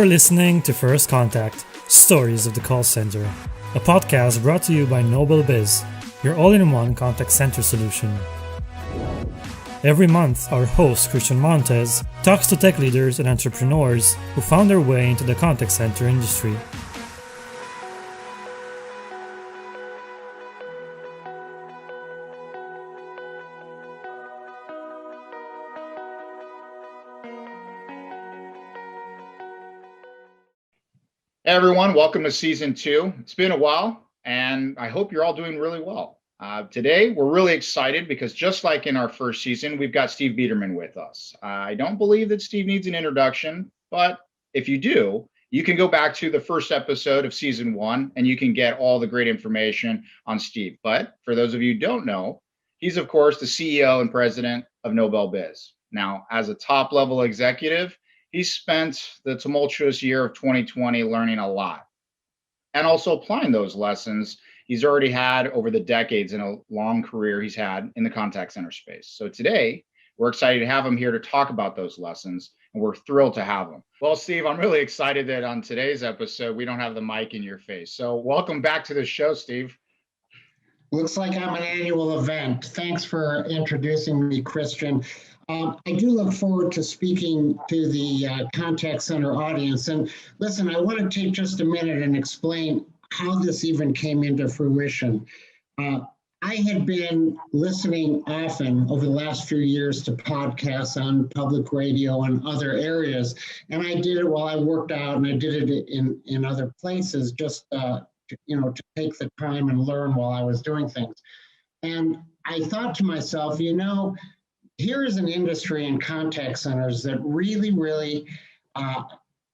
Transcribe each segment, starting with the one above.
You're listening to First Contact, Stories of the Call Center, a podcast brought to you by Noble Biz, your all-in-one contact center solution. Every month, our host, Christian Montez, talks to tech leaders and entrepreneurs who found their way into the contact center industry. Hey everyone, welcome to season 2. It's been a while and I hope you're all doing really well. Today we're really excited because just like in our first season, we've got Steve Bederman with us. I don't believe that Steve needs an introduction, but if you do, you can go back to the first episode of season 1 and you can get all the great information on Steve. But for those of you who don't know, he's of course the CEO and president of Noble Biz. Now, as a top level executive, he spent the tumultuous year of 2020 learning a lot and also applying those lessons he's already had over the decades in a long career he's had in the contact center space. So today, we're excited to have him here to talk about those lessons, and we're thrilled to have him. Well, Steve, I'm really excited that on today's episode, we don't have the mic in your face. So welcome back to the show, Steve. Looks like I'm an annual event. Thanks for introducing me, Christian. I do look forward to speaking to the contact center audience. And listen, I want to take just a minute and explain how this even came into fruition. I had been listening often over the last few years to podcasts on public radio and other areas. And I did it while I worked out, and I did it in other places just to take the time and learn while I was doing things. And I thought to myself, here is an industry in contact centers that really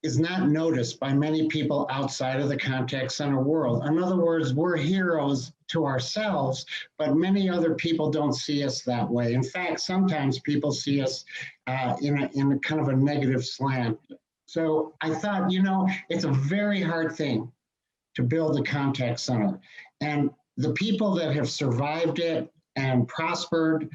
is not noticed by many people outside of the contact center world. In other words, we're heroes to ourselves, but many other people don't see us that way. In fact, sometimes people see us in a kind of a negative slant. So I thought, it's a very hard thing to build a contact center. And the people that have survived it and prospered,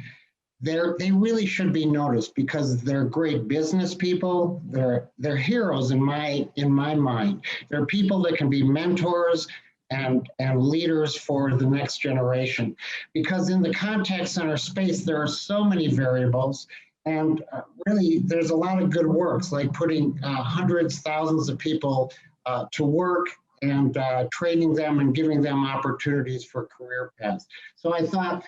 they really should be noticed because they're great business people. They're heroes in my mind. They're people that can be mentors and leaders for the next generation. Because in the contact center space, there are so many variables, and really there's a lot of good works, like putting hundreds, thousands of people to work and training them and giving them opportunities for career paths. So I thought,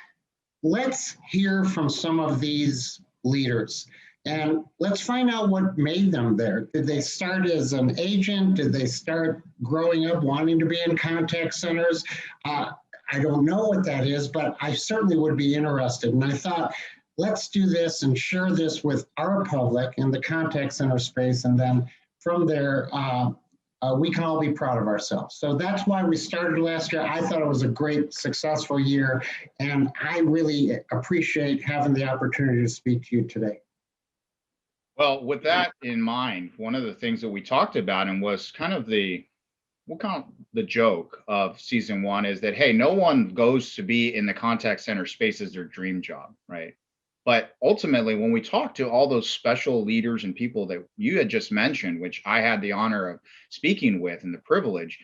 let's hear from some of these leaders and let's find out what made them there. Did they start as an agent? Did they start growing up wanting to be in contact centers? I don't know what that is, but I certainly would be interested. And I thought, let's do this and share this with our public in the contact center space. And then from there, we can all be proud of ourselves. So that's why we started last year. I thought it was a great, successful year, and I really appreciate having the opportunity to speak to you today. Well, with that in mind, one of the things that we talked about and was kind of the joke of season 1 is that, hey, no one goes to be in the contact center space as their dream job, right? But ultimately, when we talk to all those special leaders and people that you had just mentioned, which I had the honor of speaking with and the privilege,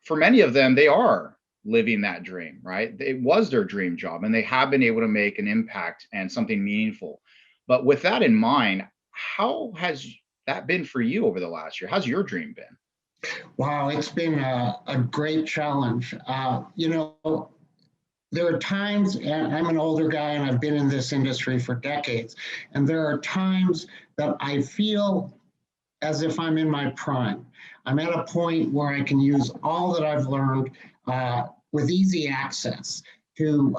for many of them, they are living that dream, right? It was their dream job and they have been able to make an impact and something meaningful. But with that in mind, how has that been for you over the last year? How's your dream been? Wow, it's been a great challenge. There are times, and I'm an older guy and I've been in this industry for decades, and there are times that I feel as if I'm in my prime. I'm at a point where I can use all that I've learned with easy access to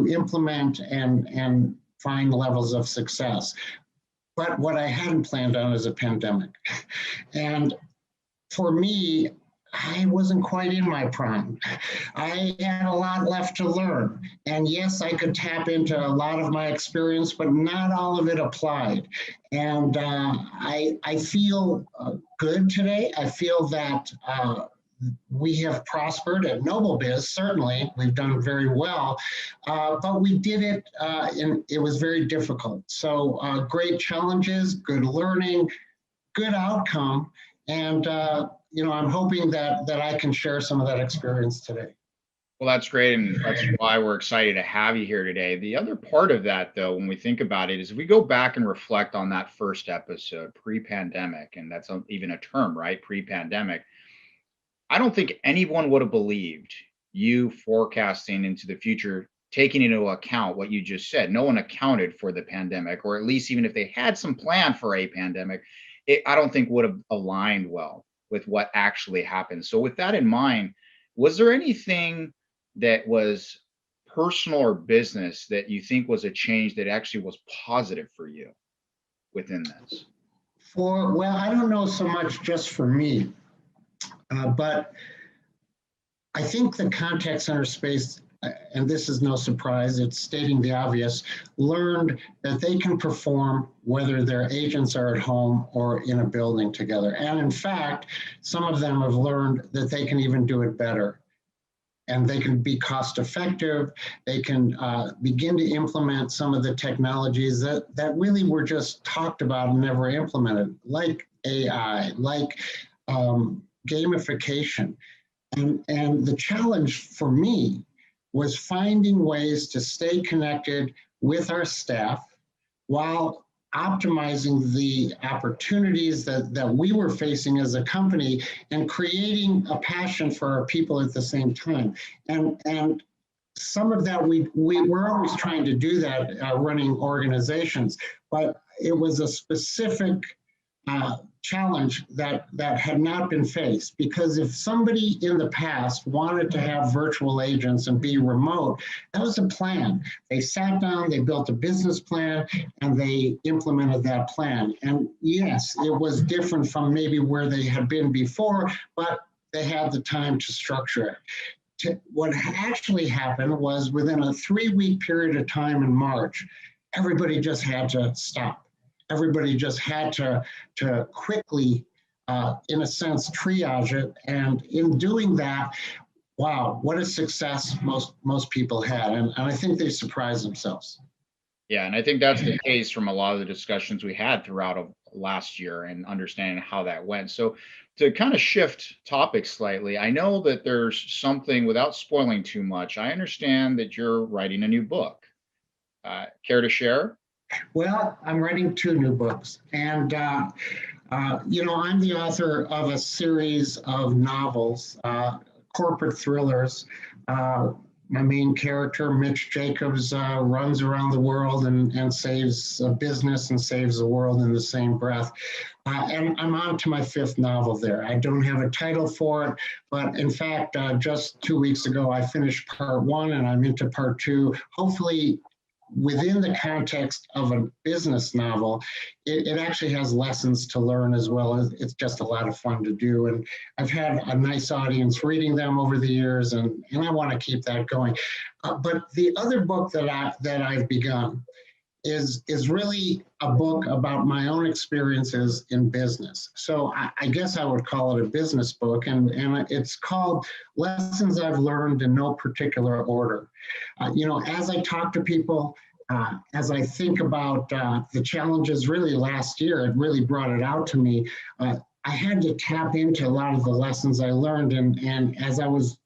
implement and find levels of success. But what I hadn't planned on is a pandemic. And for me, I wasn't quite in my prime. I had a lot left to learn. And yes, I could tap into a lot of my experience, but not all of it applied. And I feel good today. I feel that we have prospered at Noble Biz, certainly. We've done very well, but we did it, and it was very difficult. So great challenges, good learning, good outcome. And, I'm hoping that I can share some of that experience today. Well, that's great. And that's why we're excited to have you here today. The other part of that, though, when we think about it, is if we go back and reflect on that first episode, pre-pandemic, and that's even a term, right? Pre-pandemic. I don't think anyone would have believed you forecasting into the future, taking into account what you just said. No one accounted for the pandemic, or at least even if they had some plan for a pandemic, I don't think would have aligned well with what actually happened. So, with that in mind, was there anything that was personal or business that you think was a change that actually was positive for you within this? Well, I don't know so much just for me, but I think the contact center space, and this is no surprise, it's stating the obvious, learned that they can perform whether their agents are at home or in a building together. And in fact, some of them have learned that they can even do it better. And they can be cost effective. They can begin to implement some of the technologies that really were just talked about and never implemented, like AI, like gamification. And the challenge for me was finding ways to stay connected with our staff while optimizing the opportunities that we were facing as a company and creating a passion for our people at the same time. And some of that, we're always trying to do that running organizations, but it was a specific challenge that had not been faced, because if somebody in the past wanted to have virtual agents and be remote, that was a plan. They sat down, they built a business plan, and they implemented that plan. And yes, it was different from maybe where they had been before, but they had the time to structure it. What actually happened was within a 3-week period of time in March, everybody just had to stop. Everybody just had to quickly, in a sense, triage it. And in doing that, wow, what a success most people had. And I think they surprised themselves. Yeah, and I think that's the case from a lot of the discussions we had throughout of last year and understanding how that went. So to kind of shift topics slightly, I know that there's something, without spoiling too much, I understand that you're writing a new book. Care to share? Well, I'm writing 2 new books, and I'm the author of a series of novels, corporate thrillers. My main character, Mitch Jacobs, runs around the world and saves a business and saves the world in the same breath. And I'm on to my 5th novel there. I don't have a title for it, but in fact, just 2 weeks ago, I finished part 1 and I'm into part 2. Hopefully, within the context of a business novel, it actually has lessons to learn as well. It's just a lot of fun to do. And I've had a nice audience reading them over the years, and I want to keep that going. But the other book that I've begun is really a book about my own experiences in business. So I guess I would call it a business book, and it's called Lessons I've Learned in No Particular Order. As I talk to people, as I think about the challenges really last year, it really brought it out to me. I had to tap into a lot of the lessons I learned, and as I was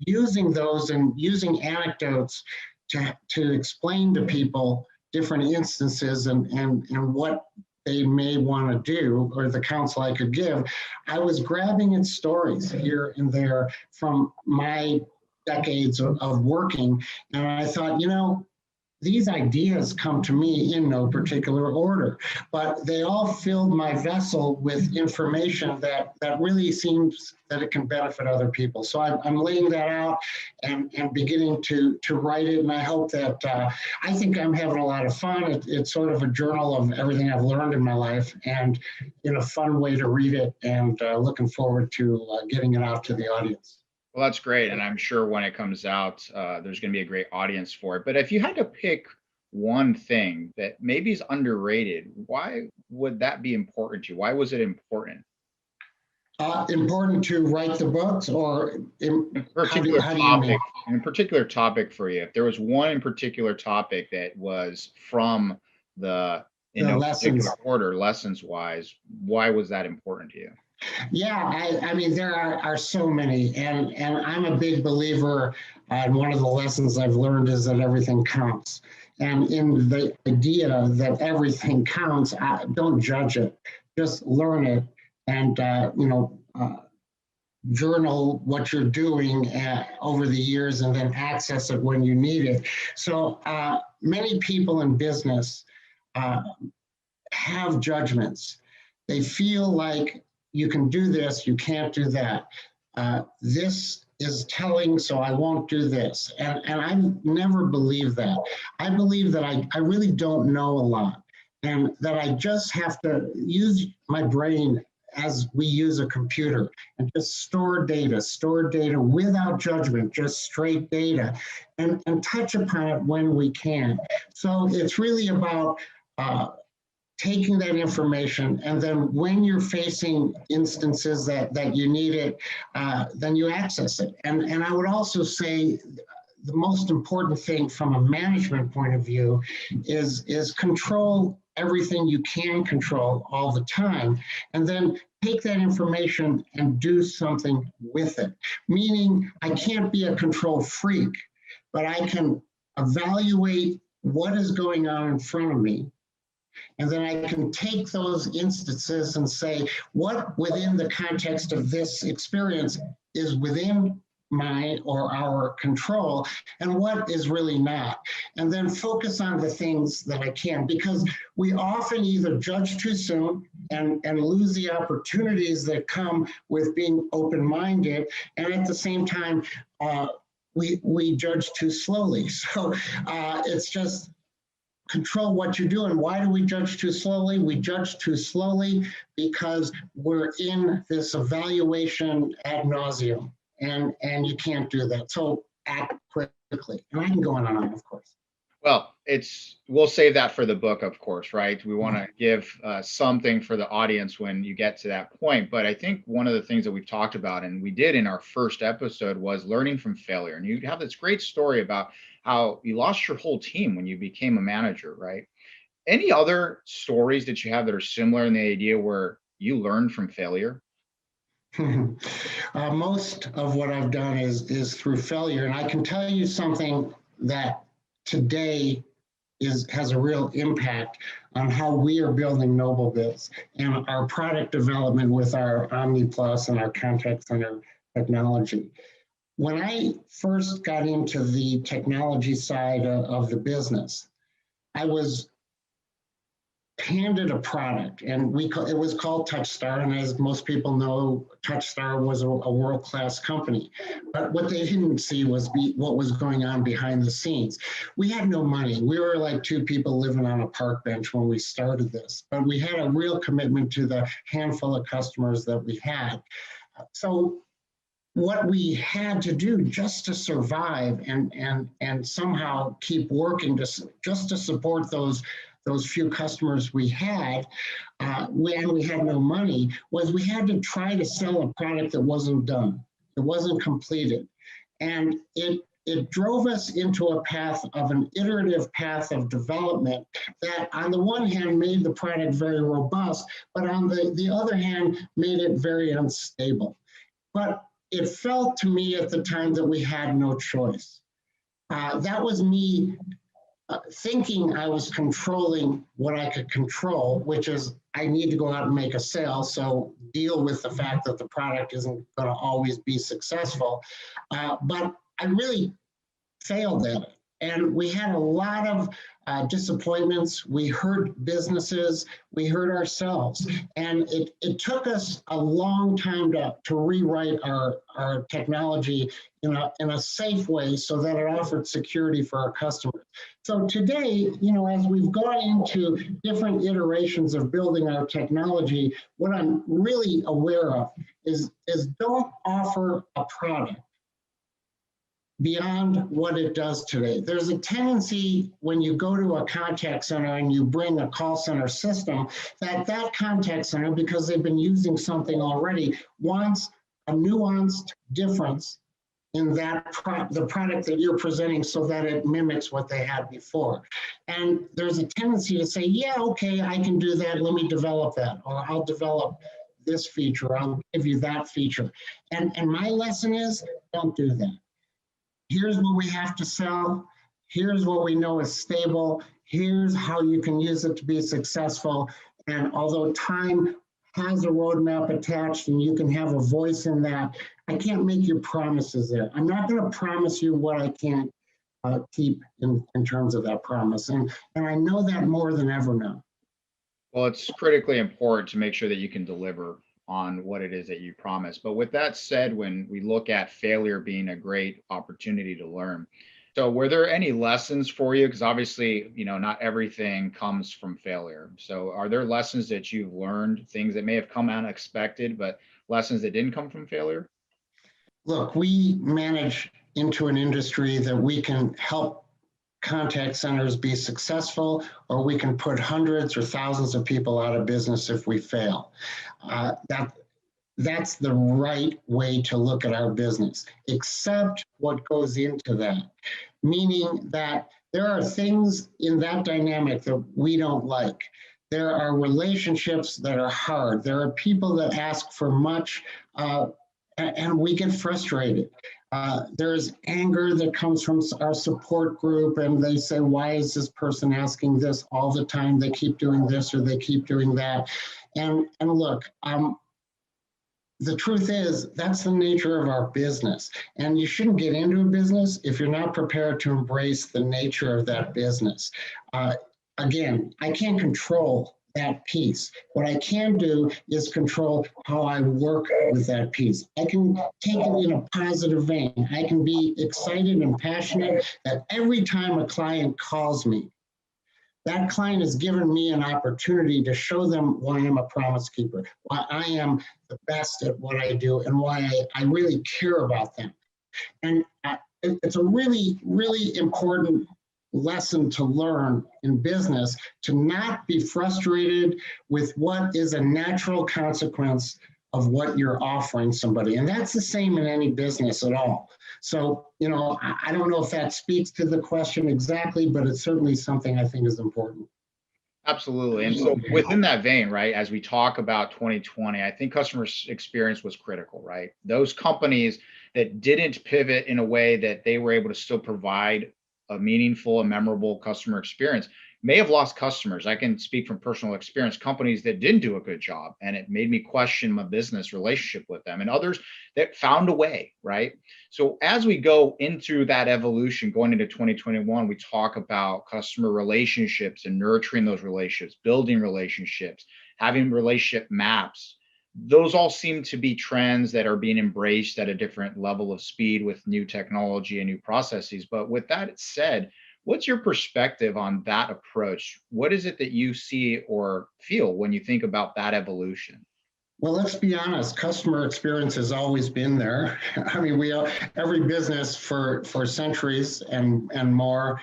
using those and using anecdotes to explain to people different instances and what they may want to do, or the counsel I could give, I was grabbing at stories here and there from my decades of working. And I thought, these ideas come to me in no particular order, but they all filled my vessel with information that really seems that it can benefit other people. So I'm laying that out and beginning to write it. And I hope that, I think I'm having a lot of fun. It's sort of a journal of everything I've learned in my life, and in a fun way to read it, and looking forward to getting it out to the audience. Well, that's great. And I'm sure when it comes out, there's going to be a great audience for it. But if you had to pick one thing that maybe is underrated, why would that be important to you? Why was it important? Important to write the books, or In particular topic for you. If there was one in particular topic that was from the, in no lessons. particular order, lessons wise, why was that important to you? Yeah, I mean, there are so many, and I'm a big believer. And one of the lessons I've learned is that everything counts. And in the idea that everything counts, don't judge it, just learn it, and journal what you're doing over the years, and then access it when you need it. So many people in business uh, have judgments. They feel like you can do this, you can't do that. This is telling, so I won't do this. And I never believed that. I believe that I really don't know a lot, and that I just have to use my brain as we use a computer, and just store data without judgment, just straight data, and touch upon it when we can. So it's really about taking that information, and then when you're facing instances that you need it, then you access it. And I would also say the most important thing from a management point of view is control everything you can control all the time, and then take that information and do something with it. Meaning, I can't be a control freak, but I can evaluate what is going on in front of me. And then I can take those instances and say, what within the context of this experience is within my or our control, and what is really not. And then focus on the things that I can, because we often either judge too soon and lose the opportunities that come with being open-minded, and at the same time, we judge too slowly. So it's just control what you do. And why do we judge too slowly? We judge too slowly because we're in this evaluation ad nauseum, and you can't do that. So act quickly. And I can go on and on, of course. Well, we'll save that for the book, of course, right? We want to give something for the audience when you get to that point. But I think one of the things that we've talked about, and we did in our first episode, was learning from failure. And you have this great story about how you lost your whole team when you became a manager, right? Any other stories that you have that are similar in the idea where you learned from failure? Most of what I've done is through failure. And I can tell you something that today has a real impact on how we are building NobleBiz and our product development with our Omni Plus and our contact center technology. When I first got into the technology side of the business, I was handed a product, and it was called TouchStar, and as most people know, TouchStar was a world-class company. But what they didn't see was what was going on behind the scenes. We had no money. We were like two people living on a park bench when we started this, but we had a real commitment to the handful of customers that we had. So what we had to do just to survive and somehow keep working just to support those few customers we had, when we had no money, was we had to try to sell a product that wasn't done. It wasn't completed. And it drove us into a path of an iterative path of development that on the one hand made the product very robust, but on the other hand made it very unstable. But it felt to me at the time that we had no choice. That was me thinking I was controlling what I could control, which is I need to go out and make a sale, so deal with the fact that the product isn't going to always be successful. But I really failed at it. And we had a lot of disappointments. We hurt businesses, we hurt ourselves. And it took us a long time to rewrite our technology in a safe way so that it offered security for our customers. So today, as we've gone into different iterations of building our technology, what I'm really aware of is don't offer a product beyond what it does today. There's a tendency when you go to a contact center and you bring a call center system, that contact center, because they've been using something already, wants a nuanced difference in the product that you're presenting so that it mimics what they had before. And there's a tendency to say, yeah, okay, I can do that, let me develop that, or I'll develop this feature, I'll give you that feature. And my lesson is, don't do that. Here's what we have to sell. Here's what we know is stable. Here's how you can use it to be successful. And although time has a roadmap attached and you can have a voice in that, I can't make you promises there. I'm not going to promise you what I can't keep in terms of that promise. And I know that more than ever now. Well, it's critically important to make sure that you can deliver on what it is that you promise. But with that said, when we look at failure being a great opportunity to learn, so were there any lessons for you? Because obviously, not everything comes from failure. So are there lessons that you've learned, things that may have come unexpected, but lessons that didn't come from failure? Look, we manage into an industry that we can help contact centers be successful, or we can put hundreds or thousands of people out of business if we fail. That's the right way to look at our business, except what goes into that, meaning that there are things in that dynamic that we don't like. There are relationships that are hard. There are people that ask for much, and we get frustrated. There's anger that comes from our support group, and they say, why is this person asking this all the time? They keep doing this or they keep doing that. And look, the truth is, that's the nature of our business. And you shouldn't get into a business if you're not prepared to embrace the nature of that business. Again, I can't control that piece. What I can do is control how I work with that piece. I can take it in a positive vein. I can be excited and passionate that every time a client calls me, that client has given me an opportunity to show them why I'm a promise keeper, why I am the best at what I do, and why I really care about them. And it's a really, really important lesson to learn in business, to not be frustrated with what is a natural consequence of what you're offering somebody. And that's the same in any business at all. So, I don't know if that speaks to the question exactly, but it's certainly something I think is important. Absolutely. And so within that vein, right, as we talk about 2020, I think customer experience was critical, right? Those companies that didn't pivot in a way that they were able to still provide a meaningful and memorable customer experience may have lost customers. I can speak from personal experience, companies that didn't do a good job, and it made me question my business relationship with them, and others that found a way, right? So as we go into that evolution, going into 2021, we talk about customer relationships and nurturing those relationships, building relationships, having relationship maps. Those all seem to be trends that are being embraced at a different level of speed with new technology and new processes. But with that said, what's your perspective on that approach? What is it that you see or feel when you think about that evolution? Well, let's be honest, customer experience has always been there. I mean, every business for centuries and more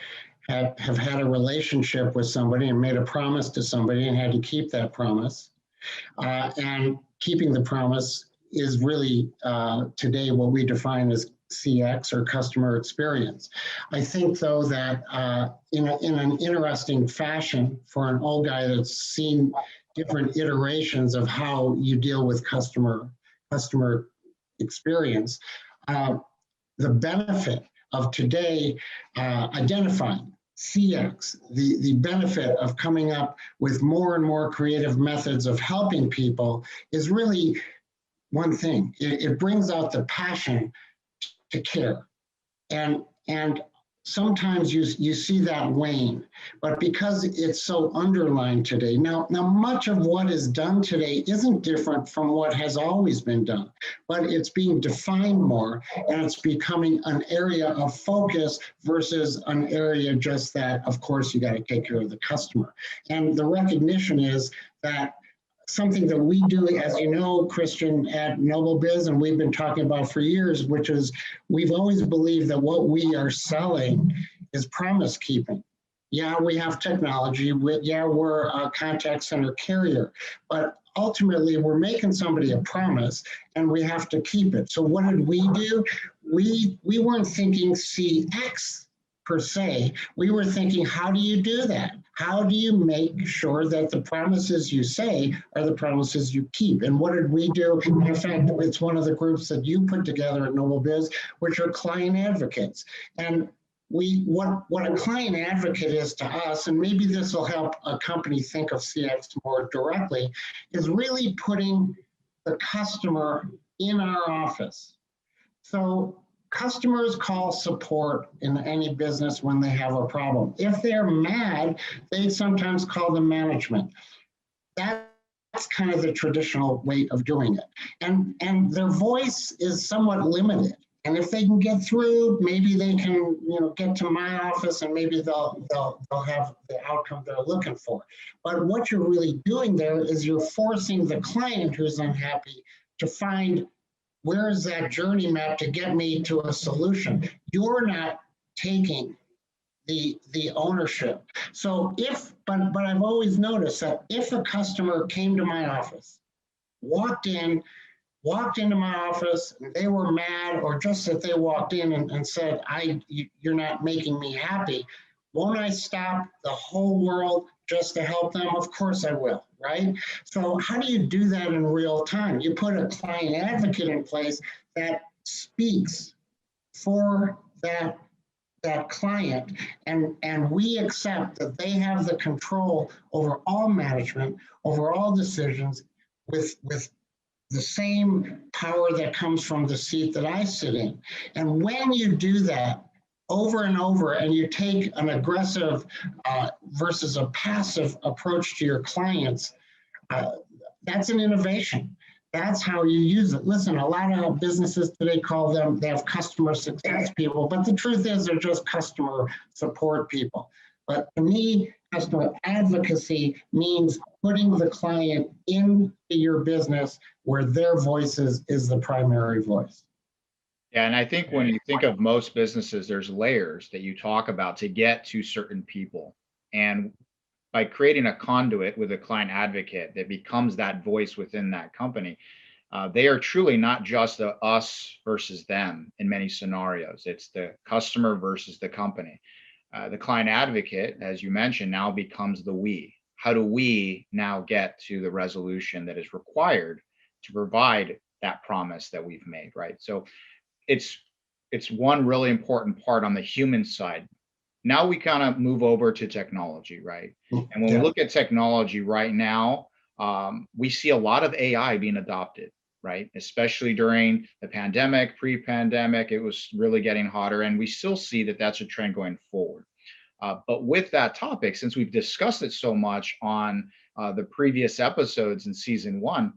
have had a relationship with somebody and made a promise to somebody and had to keep that promise. And keeping the promise is really today what we define as CX, or customer experience. I think, though, that in an interesting fashion, for an old guy that's seen different iterations of how you deal with customer experience, the benefit of today identifying CX, the benefit of coming up with more and more creative methods of helping people is really one thing. It brings out the passion to care. And sometimes you see that wane, but because it's so underlined today, now much of what is done today isn't different from what has always been done, but it's being defined more, and it's becoming an area of focus versus an area just that, of course, you got to take care of the customer. And the recognition is that something that we do, as you know, Christian, at Noble Biz, and we've been talking about for years, which is we've always believed that what we are selling is promise keeping. Yeah, we have technology. We're a contact center carrier, but ultimately we're making somebody a promise and we have to keep it. So what did we do? We weren't thinking CX per se. We were thinking, how do you do that? How do you make sure that the promises you say are the promises you keep? And what did we do? In fact, it's one of the groups that you put together at Noble Biz, which are client advocates. And what a client advocate is to us, and maybe this will help a company think of CX more directly, is really putting the customer in our office. So customers call support in any business when they have a problem. If they're mad, they sometimes call the management. That's kind of the traditional way of doing it. And their voice is somewhat limited. And if they can get through, maybe they can, get to my office, and maybe they'll have the outcome they're looking for. But what you're really doing there is you're forcing the client who's unhappy to find, where is that journey map to get me to a solution? You're not taking the ownership. So but I've always noticed that if a customer came to my office, walked into my office, and they were mad, or just that they walked in and said, you're not making me happy, won't I stop the whole world just to help them? Of course I will, right? So how do you do that in real time? You put a client advocate in place that speaks for that client, and we accept that they have the control over all management, over all decisions, with the same power that comes from the seat that I sit in. And when you do that over and over, and you take an aggressive versus a passive approach to your clients, that's an innovation. That's how you use it. Listen, a lot of businesses today they have customer success people, but the truth is they're just customer support people. But to me, customer advocacy means putting the client into your business where their voice is the primary voice. Yeah, and I think when you think of most businesses, there's layers that you talk about to get to certain people. And by creating a conduit with a client advocate that becomes that voice within that company, they are truly not just the us versus them in many scenarios. It's the customer versus the company. The client advocate, as you mentioned, now becomes the we. How do we now get to the resolution that is required to provide that promise that we've made, right? So it's one really important part on the human side. Now we kind of move over to technology, right? And when we look at technology right now, we see a lot of AI being adopted, right? Especially during the pandemic, pre-pandemic, it was really getting hotter, and we still see that that's a trend going forward. But with that topic, since we've discussed it so much on the previous episodes in season 1,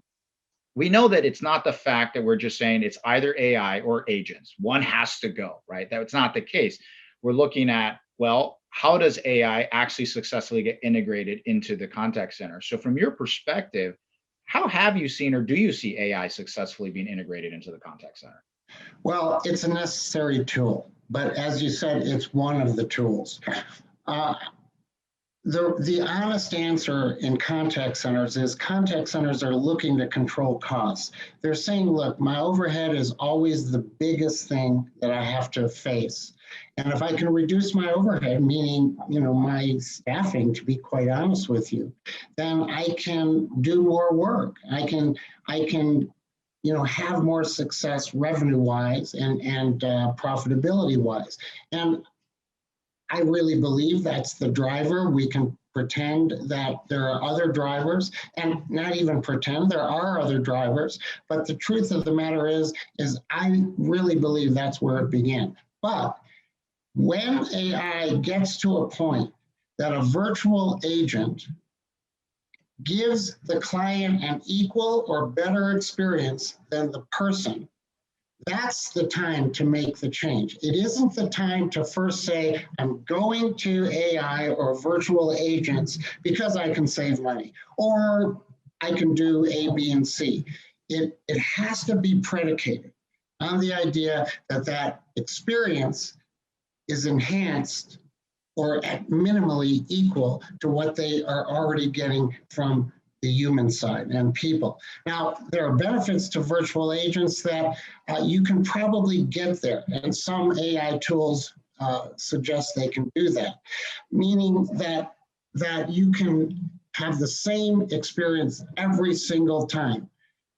we know that it's not the fact that we're just saying it's either AI or agents. One has to go, right? That's not the case. We're looking at, well, how does AI actually successfully get integrated into the contact center? So from your perspective, how have you seen, or do you see AI successfully being integrated into the contact center? Well, it's a necessary tool, but as you said, it's one of the tools. The honest answer in contact centers is contact centers are looking to control costs. They're saying, look, my overhead is always the biggest thing that I have to face. And if I can reduce my overhead, meaning, my staffing, to be quite honest with you, then I can do more work. I can have more success revenue-wise and profitability-wise. And I really believe that's the driver. We can pretend that there are other drivers, and not even pretend, there are other drivers. But the truth of the matter is I really believe that's where it began. But when AI gets to a point that a virtual agent gives the client an equal or better experience than the person, that's the time to make the change. It isn't the time to first say, I'm going to AI or virtual agents because I can save money, or I can do A, B, and C. It has to be predicated on the idea that that experience is enhanced or at minimally equal to what they are already getting from the human side and people. Now, there are benefits to virtual agents that you can probably get there, and some AI tools suggest they can do that, meaning that that you can have the same experience every single time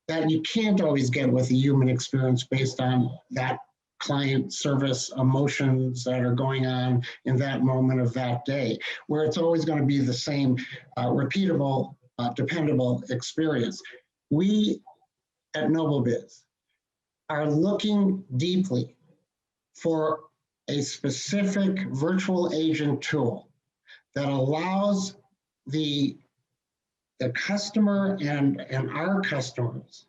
that you can't always get with a human experience based on that client service emotions that are going on in that moment of that day, where it's always going to be the same repeatable, dependable experience. We at NobleBiz are looking deeply for a specific virtual agent tool that allows the customer and our customers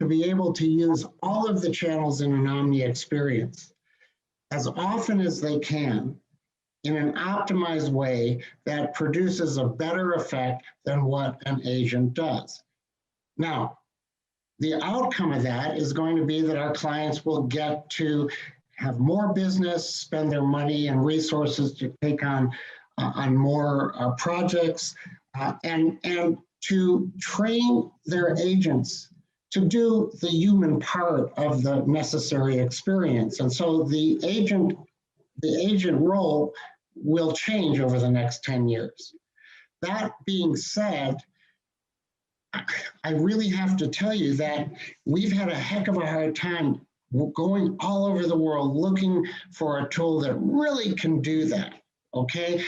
to be able to use all of the channels in an omni experience as often as they can in an optimized way that produces a better effect than what an agent does. Now, the outcome of that is going to be that our clients will get to have more business, spend their money and resources to take on more projects, and to train their agents to do the human part of the necessary experience. And so the agent role will change over the next 10 years. That being said, I really have to tell you that we've had a heck of a hard time going all over the world looking for a tool that really can do that, okay?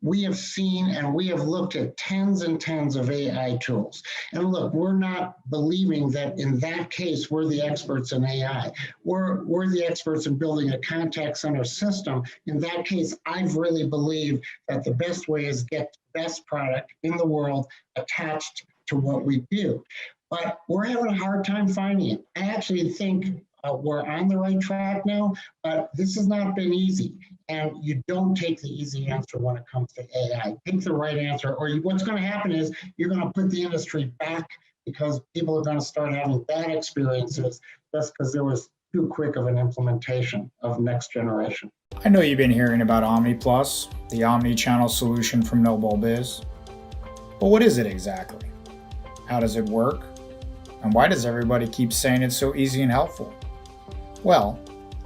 We have seen and we have looked at tens and tens of AI tools. And look, we're not believing that in that case, we're the experts in AI. We're the experts in building a contact center system. In that case, I've really believed that the best way is get the best product in the world attached to what we do. But we're having a hard time finding it. I actually think we're on the right track now, but this has not been easy. And you don't take the easy answer when it comes to AI. Take the right answer, or what's going to happen is you're going to put the industry back because people are going to start having bad experiences just because there was too quick of an implementation of next generation. I know you've been hearing about Omni Plus, the omni-channel solution from NobleBiz. But what is it exactly? How does it work? And why does everybody keep saying it's so easy and helpful? Well,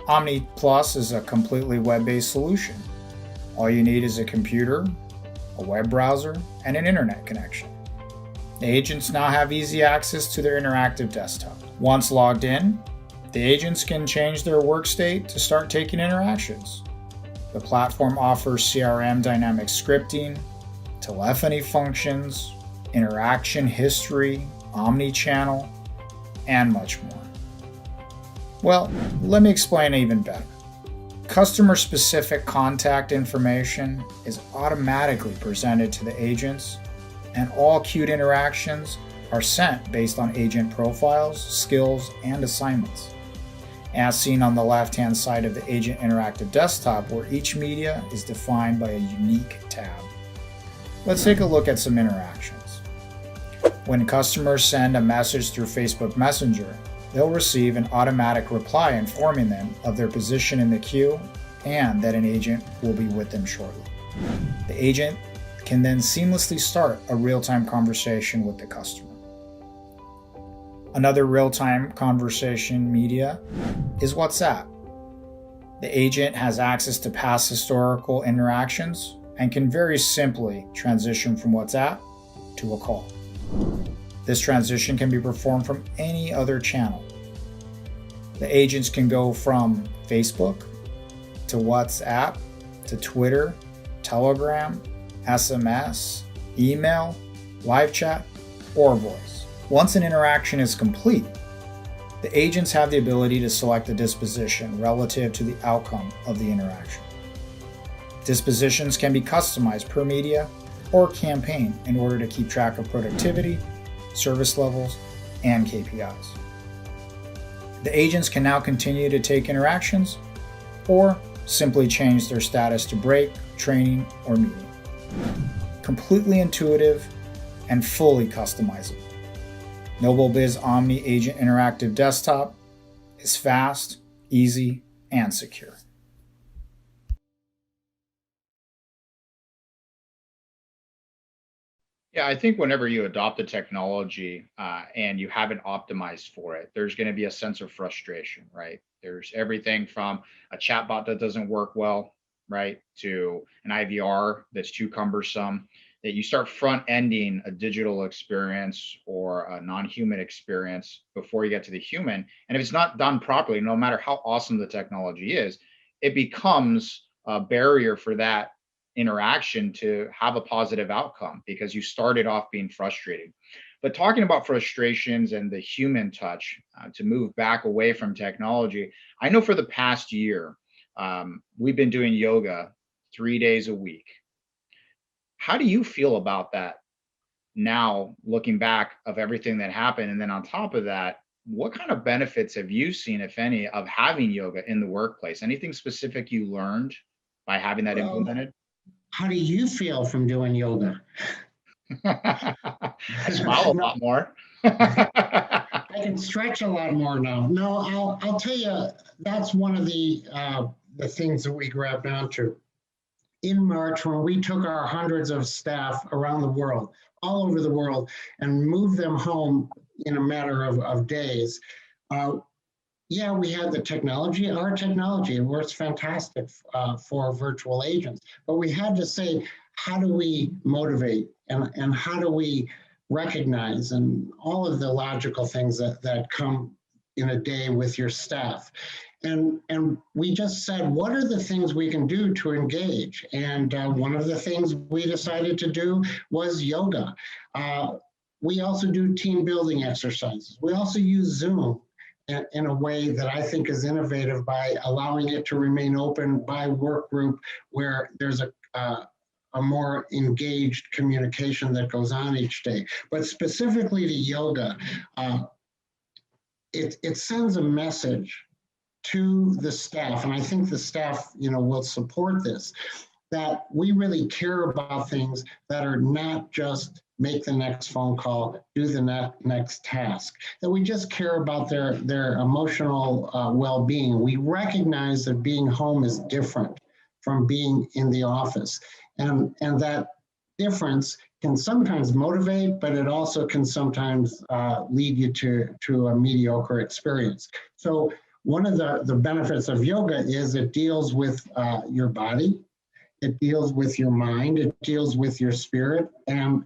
Omni Plus is a completely web-based solution. All you need is a computer, a web browser, and an internet connection. The agents now have easy access to their interactive desktop. Once logged in, the agents can change their work state to start taking interactions. The platform offers CRM dynamic scripting, telephony functions, interaction history, omni-channel, and much more. Well, let me explain even better. Customer-specific contact information is automatically presented to the agents, and all queued interactions are sent based on agent profiles, skills, and assignments. As seen on the left-hand side of the agent interactive desktop, where each media is defined by a unique tab. Let's take a look at some interactions. When customers send a message through Facebook Messenger, they'll receive an automatic reply informing them of their position in the queue and that an agent will be with them shortly. The agent can then seamlessly start a real-time conversation with the customer. Another real-time conversation media is WhatsApp. The agent has access to past historical interactions and can very simply transition from WhatsApp to a call. This transition can be performed from any other channel. The agents can go from Facebook to WhatsApp to Twitter, Telegram, SMS, email, live chat, or voice. Once an interaction is complete, the agents have the ability to select a disposition relative to the outcome of the interaction. Dispositions can be customized per media or campaign in order to keep track of productivity, service levels, and KPIs. The agents can now continue to take interactions or simply change their status to break, training, or meeting. Completely intuitive and fully customizable. NobleBiz Omni Agent Interactive Desktop is fast, easy, and secure. Yeah, I think whenever you adopt a technology and you haven't optimized for it, there's going to be a sense of frustration, right? There's everything from a chatbot that doesn't work well, right, to an IVR that's too cumbersome, that you start front ending a digital experience or a non-human experience before you get to the human. And if it's not done properly, no matter how awesome the technology is, it becomes a barrier for that interaction to have a positive outcome because you started off being frustrated. But talking about frustrations and the human touch, to move back away from technology, I know for the past year, we've been doing yoga 3 days a week. How do you feel about that now, looking back of everything that happened? And then on top of that, what kind of benefits have you seen, if any, of having yoga in the workplace? Anything specific you learned by having that Well, implemented? how do you feel from doing yoga? I smile a No, lot more. I can stretch a lot more now. No, I'll tell you, that's one of the things that we grabbed onto. In March, when we took our hundreds of staff around the world, all over the world, and moved them home in a matter of days, yeah, we had the technology. Our technology works fantastic for virtual agents, but we had to say, how do we motivate and how do we recognize and all of the logical things that come in a day with your staff. And we just said, what are the things we can do to engage? And one of the things we decided to do was yoga. We also do team building exercises. We also use Zoom in a way that I think is innovative by allowing it to remain open by work group where there's a more engaged communication that goes on each day. But specifically to yoga, it sends a message to the staff, and I think the staff, will support this, that we really care about things that are not just make the next phone call, do the next task, that we just care about their emotional well-being. We recognize that being home is different from being in the office, and that difference can sometimes motivate, but it also can sometimes lead you to a mediocre experience. So one of the benefits of yoga is it deals with your body, it deals with your mind, it deals with your spirit. And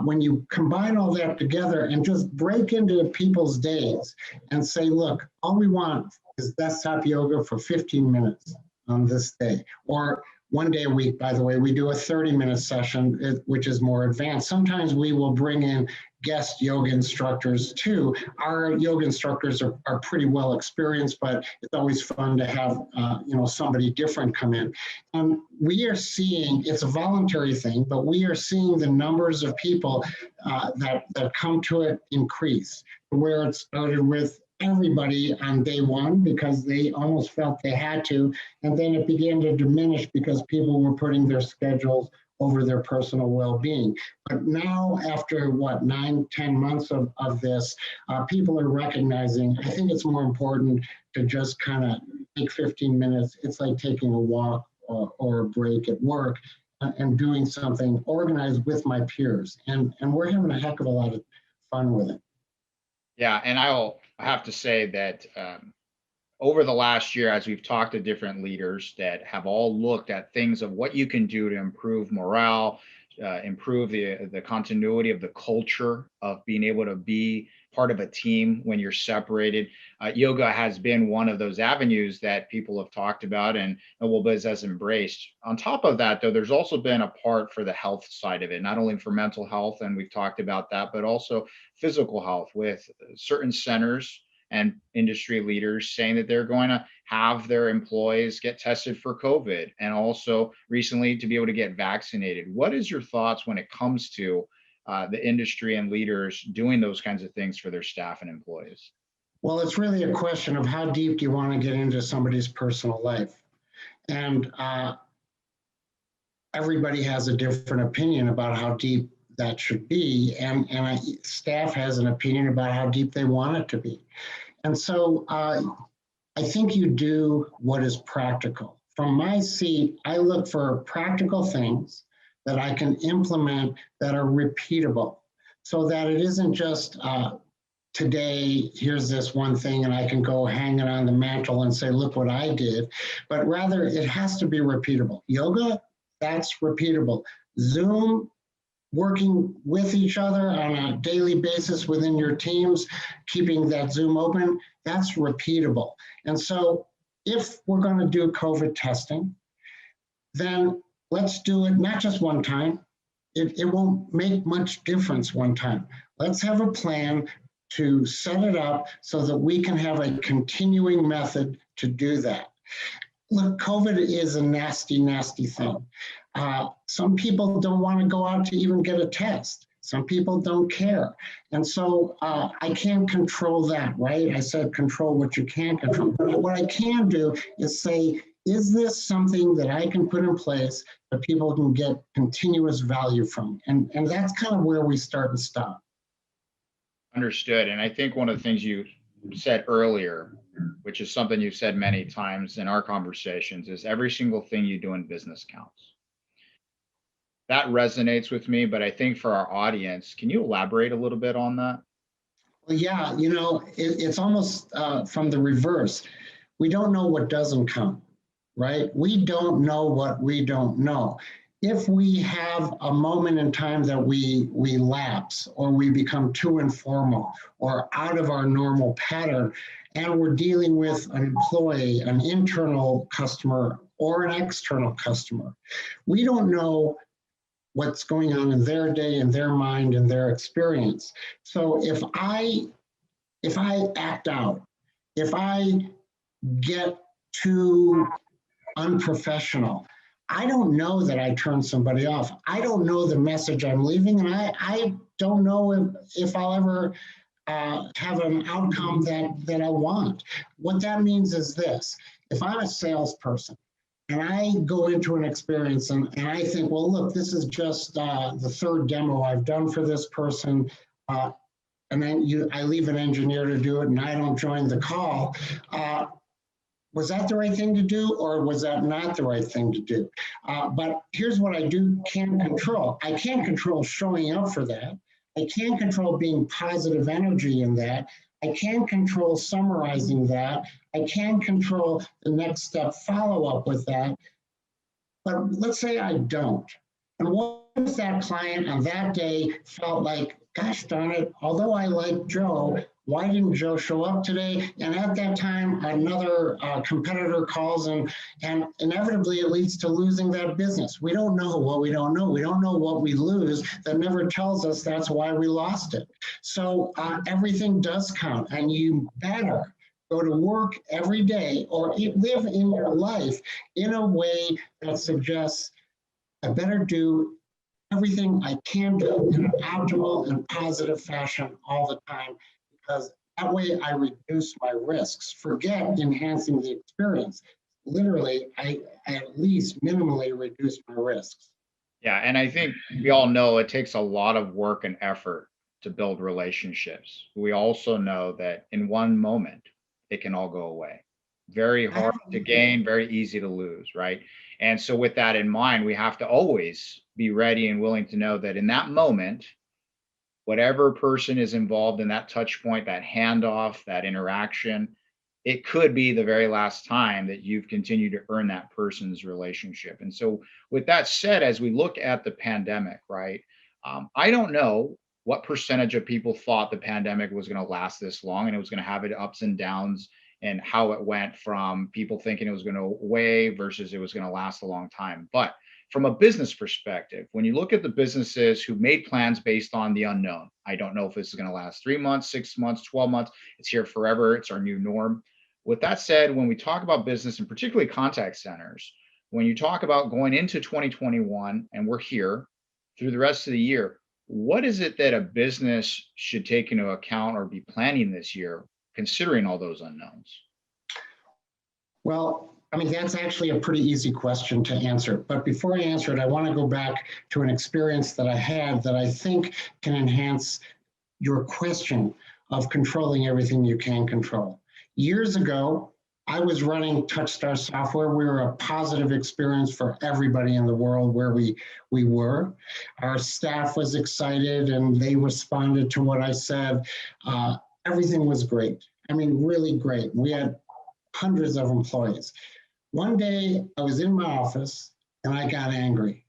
when you combine all that together and just break into people's days and say, look, all we want is desktop yoga for 15 minutes on this day. Or one day a week, by the way, we do a 30-minute session, which is more advanced. Sometimes we will bring in guest yoga instructors too. Our yoga instructors are pretty well experienced, but it's always fun to have somebody different come in. And we are seeing, it's a voluntary thing, but we are seeing the numbers of people that come to it increase. Where it started with everybody on day one because they almost felt they had to, and then it began to diminish because people were putting their schedules over their personal well-being. But now, after 9-10 months of this, people are recognizing, I think it's more important to just kind of take 15 minutes. It's like taking a walk or a break at work and doing something organized with my peers. And we're having a heck of a lot of fun with it. Yeah, and I have to say that over the last year, as we've talked to different leaders that have all looked at things of what you can do to improve morale, improve the continuity of the culture of being able to be part of a team when you're separated. Yoga has been one of those avenues that people have talked about and Noble Biz has embraced. On top of that, though, there's also been a part for the health side of it, not only for mental health, and we've talked about that, but also physical health with certain centers and industry leaders saying that they're going to have their employees get tested for COVID and also recently to be able to get vaccinated. What is your thoughts when it comes to the industry and leaders doing those kinds of things for their staff and employees? Well, it's really a question of how deep do you want to get into somebody's personal life. And everybody has a different opinion about how deep that should be. And staff has an opinion about how deep they want it to be. And so I think you do what is practical. From my seat, I look for practical things that I can implement that are repeatable so that it isn't just today, here's this one thing, and I can go hang it on the mantle and say, look what I did. But rather, it has to be repeatable. Yoga, that's repeatable. Zoom, working with each other on a daily basis within your teams, keeping that Zoom open, that's repeatable. And so if we're going to do COVID testing, then let's do it not just one time. It won't make much difference one time. Let's have a plan to set it up so that we can have a continuing method to do that. Look, COVID is a nasty, nasty thing. Some people don't want to go out to even get a test. Some people don't care. And so I can't control that, right? I said control what you can control. But what I can do is say, is this something that I can put in place that people can get continuous value from? And that's kind of where we start and stop. Understood. And I think one of the things you said earlier, which is something you've said many times in our conversations, is every single thing you do in business counts. That resonates with me, but I think for our audience, can you elaborate a little bit on that? Well, yeah, it's almost from the reverse. We don't know what doesn't count, right? We don't know what we don't know. If we have a moment in time that we lapse or we become too informal or out of our normal pattern, and we're dealing with an employee, an internal customer or an external customer, we don't know what's going on in their day, in their mind, in their experience. So if I act out, if I get too unprofessional, I don't know that I turn somebody off. I don't know the message I'm leaving, and I don't know if I'll ever have an outcome that I want. What that means is this: if I'm a salesperson and I go into an experience and I think, well, look, this is just the third demo I've done for this person, and then I leave an engineer to do it and I don't join the call. Was that the right thing to do, or was that not the right thing to do? But here's what I can control. I can't control showing up for that. I can't control being positive energy in that. I can't control summarizing that. I can control the next step follow-up with that. But let's say I don't. And what if that client on that day felt like, gosh darn it, although I like Joe, why didn't Joe show up today? And at that time, another competitor calls and inevitably it leads to losing that business. We don't know what we don't know. We don't know what we lose. That never tells us that's why we lost it. So everything does count, and you better go to work every day or live in your life in a way that suggests I better do everything I can do in an optimal and positive fashion all the time, because that way I reduce my risks. Forget enhancing the experience. Literally, I at least minimally reduce my risks. Yeah, and I think we all know it takes a lot of work and effort to build relationships. We also know that in one moment, it can all go away. Very hard to gain, very easy to lose, right? And so with that in mind, we have to always be ready and willing to know that in that moment, whatever person is involved in that touch point, that handoff, that interaction, it could be the very last time that you've continued to earn that person's relationship. And so with that said, as we look at the pandemic, right, I don't know what percentage of people thought the pandemic was going to last this long and it was going to have its ups and downs, and how it went from people thinking it was going to away versus it was going to last a long time. But from a business perspective, when you look at the businesses who made plans based on the unknown, I don't know if this is going to last 3 months, 6 months, 12 months. It's here forever. It's our new norm. With that said, when we talk about business and particularly contact centers, when you talk about going into 2021 and we're here through the rest of the year, what is it that a business should take into account or be planning this year, considering all those unknowns? Well, I mean, that's actually a pretty easy question to answer. But before I answer it, I want to go back to an experience that I had that I think can enhance your question of controlling everything you can control. Years ago, I was running TouchStar software. We were a positive experience for everybody in the world where we were. Our staff was excited and they responded to what I said. everything was great. I mean, really great. We had hundreds of employees. One day I was in my office and I got angry.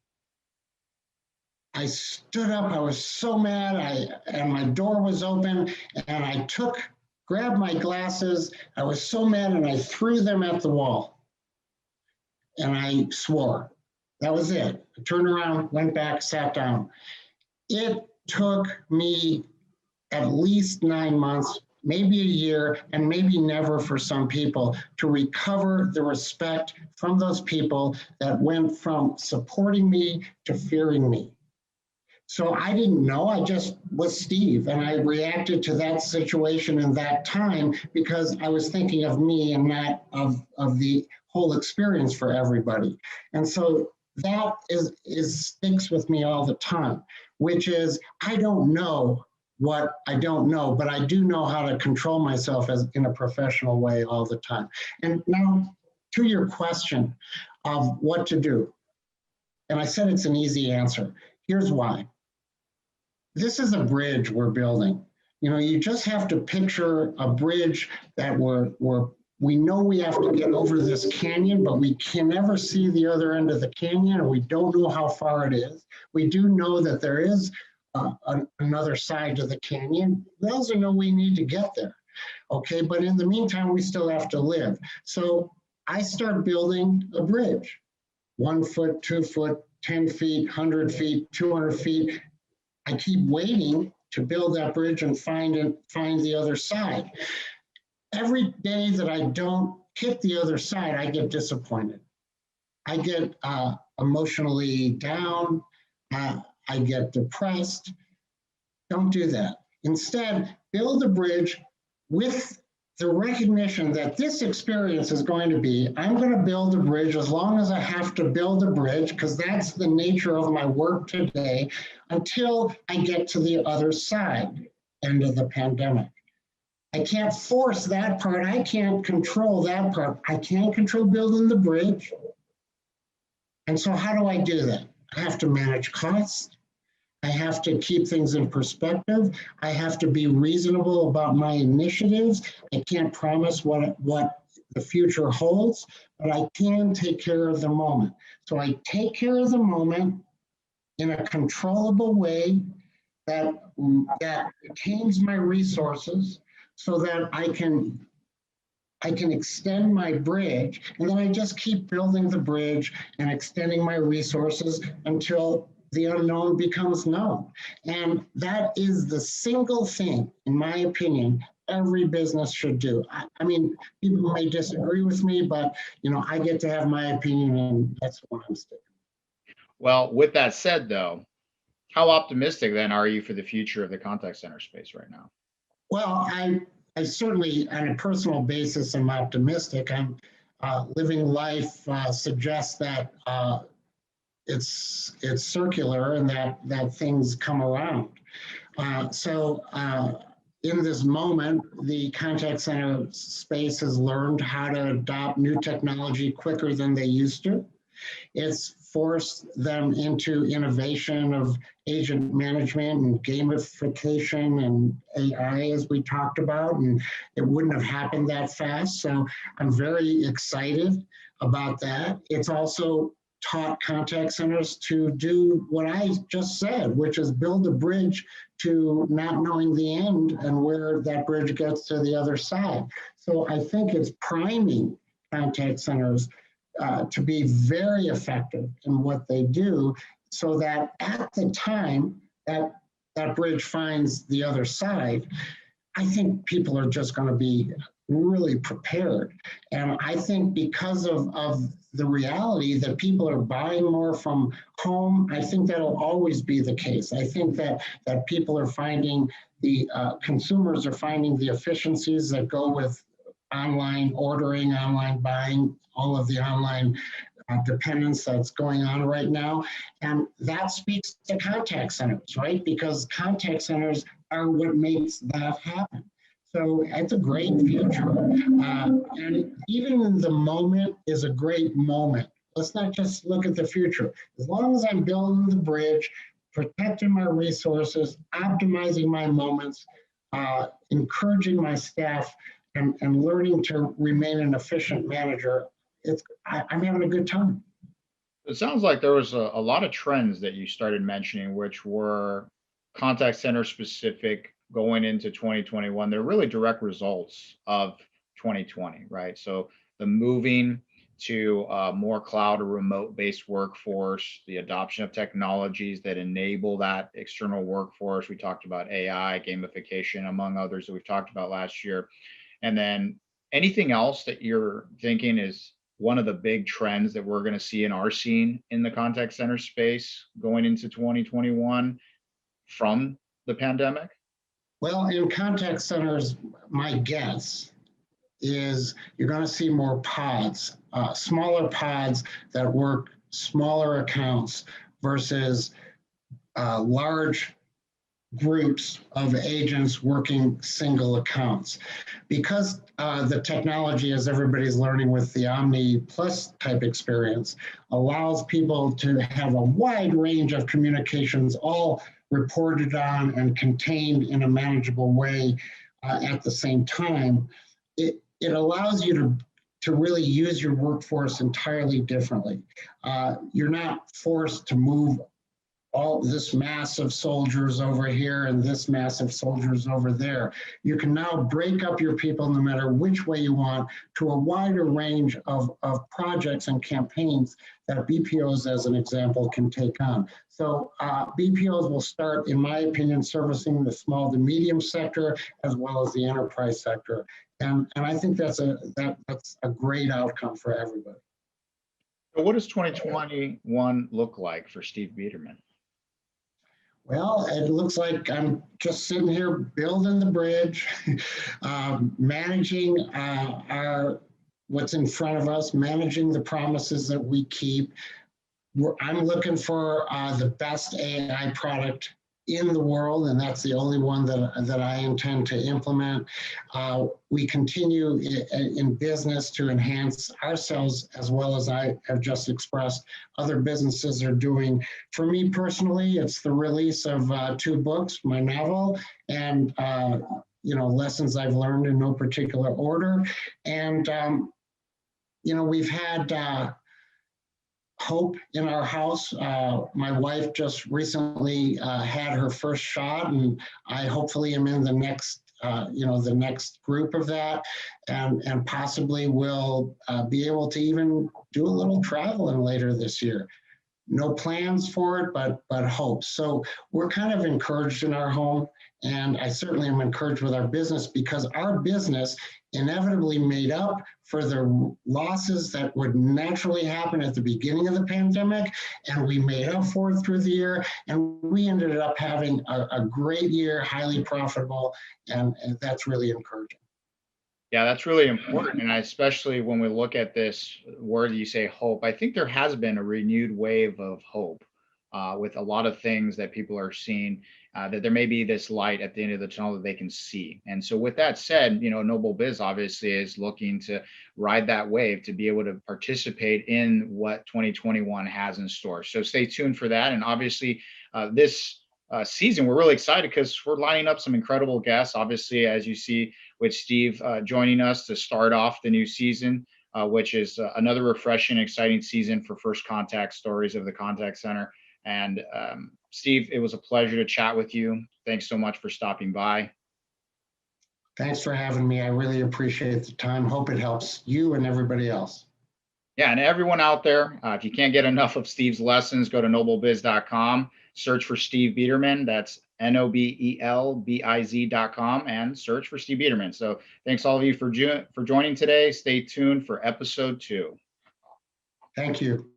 I stood up, I was so mad, and my door was open, and I grabbed my glasses. I was so mad, and I threw them at the wall. And I swore. That was it. I turned around, went back, sat down. It took me at least 9 months, maybe a year, and maybe never for some people, to recover the respect from those people that went from supporting me to fearing me. So I didn't know, I just was Steve, and I reacted to that situation in that time because I was thinking of me and not of the whole experience for everybody. And so that sticks with me all the time, which is I don't know what I don't know, but I do know how to control myself in a professional way all the time. And now to your question of what to do. And I said it's an easy answer. Here's why. This is a bridge we're building. You know, you just have to picture a bridge that we know we have to get over this canyon, but we can never see the other end of the canyon, and we don't know how far it is. We do know that there is another side to the canyon. We also know we need to get there, okay? But in the meantime, we still have to live. So I start building a bridge, 1 foot, 2 foot, 10 feet, 100 feet, 200 feet. I keep waiting to build that bridge and find the other side. Every day that I don't hit the other side, I get disappointed. I get emotionally down. I get depressed. Don't do that. Instead, build a bridge with the recognition that this experience is going to be, I'm going to build a bridge as long as I have to build a bridge, because that's the nature of my work today, until I get to the other side, end of the pandemic. I can't force that part. I can't control that part. I can't control building the bridge. And so how do I do that? I have to manage costs. I have to keep things in perspective. I have to be reasonable about my initiatives. I can't promise what the future holds, but I can take care of the moment. So I take care of the moment in a controllable way that retains my resources so that I can extend my bridge, and then I just keep building the bridge and extending my resources until the unknown becomes known. And that is the single thing, in my opinion, every business should do. I mean, people may disagree with me, but I get to have my opinion, and that's what I'm sticking. Well, with that said, though, how optimistic then are you for the future of the contact center space right now? Well, I certainly, on a personal basis, am optimistic. I'm living life suggests that it's circular and that things come around. So in this moment, the contact center space has learned how to adopt new technology quicker than they used to. It's forced them into innovation of agent management and gamification and AI, as we talked about, and it wouldn't have happened that fast. So I'm very excited about that. It's also taught contact centers to do what I just said, which is build a bridge to not knowing the end and where that bridge gets to the other side. So I think it's priming contact centers to be very effective in what they do, so that at the time that bridge finds the other side, I think people are just going to be really prepared. And I think because of the reality that people are buying more from home, I think that'll always be the case. I think that people are finding consumers are finding the efficiencies that go with online ordering, online buying, all of the online dependence that's going on right now. And that speaks to contact centers, right? Because contact centers are what makes that happen. So it's a great future. And even the moment is a great moment. Let's not just look at the future. As long as I'm building the bridge, protecting my resources, optimizing my moments, encouraging my staff and learning to remain an efficient manager, I'm having a good time. It sounds like there was a lot of trends that you started mentioning, which were contact center specific going into 2021. They're really direct results of 2020, right? So the moving to more cloud or remote based workforce, the adoption of technologies that enable that external workforce. We talked about AI, gamification, among others that we've talked about last year. And then anything else that you're thinking is one of the big trends that we're going to see and are seeing in the contact center space going into 2021 from the pandemic? Well, in contact centers, my guess is you're going to see more pods, smaller pods that work smaller accounts versus large groups of agents working single accounts. Because the technology, as everybody's learning with the Omni Plus type experience, allows people to have a wide range of communications all reported on and contained in a manageable way at the same time, it allows you to really use your workforce entirely differently. You're not forced to move all this mass of soldiers over here and this mass of soldiers over there. You can now break up your people no matter which way you want to a wider range of projects and campaigns that BPOs, as an example, can take on. So BPOs will start, in my opinion, servicing the small to medium sector as well as the enterprise sector. And I think that's a great outcome for everybody. So what does 2021 look like for Steve Bederman? Well, it looks like I'm just sitting here building the bridge, managing what's in front of us, managing the promises that we keep. I'm looking for the best AI product in the world, and that's the only one that I intend to implement. We continue in business to enhance ourselves as well as I have just expressed other businesses are doing. For me personally, it's the release of 2 books, my novel, and lessons I've learned in no particular order. And we've had hope in our house. My wife just recently had her first shot, and I hopefully am in the next group of that, and possibly will be able to even do a little traveling later this year. No plans for it, but hope. So we're kind of encouraged in our home, and I certainly am encouraged with our business because our business inevitably made up for the losses that would naturally happen at the beginning of the pandemic, and we made up for it through the year, and we ended up having a great year, highly profitable, and that's really encouraging. Yeah, that's really important. And especially when we look at this word you say hope, I think there has been a renewed wave of hope with a lot of things that people are seeing, that there may be this light at the end of the tunnel that they can see. And so with that said, Noble Biz obviously is looking to ride that wave to be able to participate in what 2021 has in store. So stay tuned for that. And obviously this season, we're really excited because we're lining up some incredible guests, obviously, as you see with Steve joining us to start off the new season, which is another refreshing, exciting season for FirstContact Stories of the Contact Center. And Steve, it was a pleasure to chat with you. Thanks so much for stopping by. Thanks for having me. I really appreciate the time. Hope it helps you and everybody else. Yeah, and everyone out there, if you can't get enough of Steve's lessons, go to noblebiz.com, search for Steve Bederman. That's NOBELBIZ.com, and search for Steve Bederman. So thanks all of you for joining today. Stay tuned for episode 2. Thank you.